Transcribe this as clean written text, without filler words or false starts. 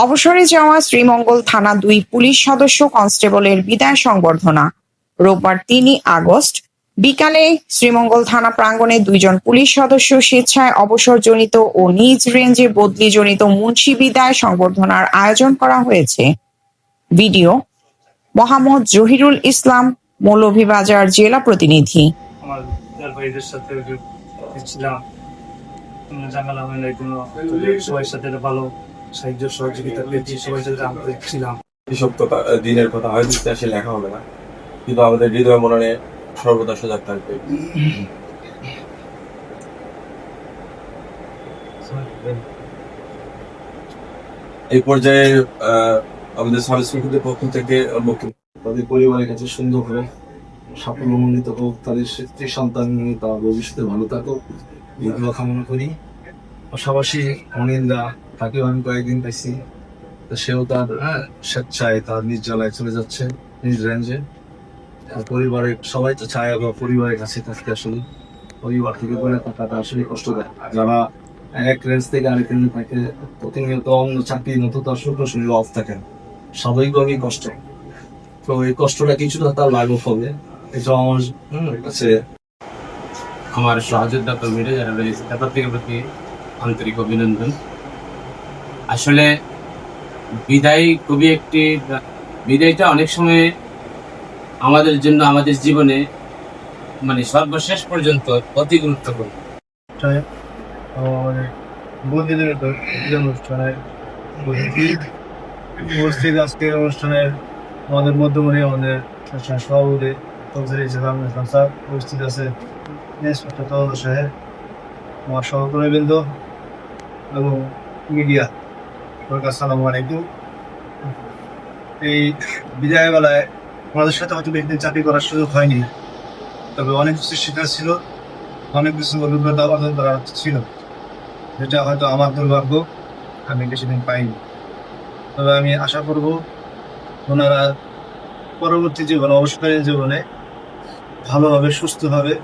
অবসরে যাওয়া শ্রীমঙ্গল থানা ২ পুলিশ সদস্য কনস্টেবলের বিদায় সংবর্ধনা। রোববার ৩ আগস্ট বিকালে শ্রীমঙ্গল থানা প্রাঙ্গণে ২ জন পুলিশ সদস্য স্বেচ্ছায় অবসরজনিত ও নিজ রেঞ্জে বদলিজনিত মুন্সি বিদায় সংবর্ধনার আয়োজন করা হয়েছে। ভিডিও মোহাম্মদ জহিরুল ইসলাম, মৌলভীবাজার জেলা প্রতিনিধি। আমার ভাইদের সাথে ছিলাম, জানালাম সবার সাথে ভালো সাহায্য সহযোগিতা পেয়েছি, সবার সাথে আন্তরিক ছিলাম। এসব কথা দিনের কথা হয়তো ইতিহাসে লেখা হবে না, কিন্তু আমাদের হৃদয় মননে সর্বদা সজাগ থাকবে। এই পর্যায়ে আমাদের সাব ইন্সপেক্টরদের পক্ষ থেকে তাদের পরিবারের কাছে সুন্দর হোক, সাফল্যমণ্ডিত হোক, তাদের স্ত্রী সন্তান নিয়ে তার ভবিষ্যতে ভালো থাকুক, এই দোয়া কামনা করি। পাশাপাশি অনিন্দা, তাকেও আমি কয়েকদিন পাইছি, তো সেও তার স্বেচ্ছায় তার নিজ জেলায় চলে যাচ্ছে, নিজ রেঞ্জে। পরিবারের সবাই তো চায় পরিবারের কাছে থাকতে, আসলে পরিবার থেকে দূরে থাকাটা আসলে কষ্টদায়ক। যারা এক রেঞ্জ থেকে আরেক রেঞ্জে থাকে, প্রতিনিয়ত অন্য চাকরি নতুন তার শুক্র শনি অফ থাকে, স্বাভাবিকভাবেই কষ্ট। তো এই কষ্টটা কিছুটা তার লাঘব হবে, এটা আমার কাছে। আমার সহযোদ্ধা কর্মীরা যারা রয়েছে তাদের থেকে প্রতি আন্তরিক অভিনন্দন। আসলে বিদায়টা অনেক সময় আমাদের জন্য, আমাদের জীবনে মানে সর্বশেষ পর্যন্ত অতি গুরুত্বপূর্ণ। বন্ধুদের অনুষ্ঠানে উপস্থিত আজকের অনুষ্ঠানের আমাদের মধ্যমণি, আমাদের সভাপতি উপস্থিত আছে ইন্সপেক্টর তদন্ত সাহেব, আমার সহকর্মীবৃন্দ এবং মিডিয়া, আসসালামু আলাইকুম। এই বিদায় বেলায় আমাদের সাথে হয়তো একদিন চাকরি করার সুযোগ হয়নি, তবে অনেক কিছু শেখার ছিল, অনেক কিছু অভিজ্ঞতা অর্জন করার ছিল, যেটা হয়তো আমার দুর্ভাগ্য আমি বেশিদিন পাইনি। তবে আমি আশা করব ওনারা পরবর্তী জীবনে, অবসরের জীবনে ভালোভাবে সুস্থভাবে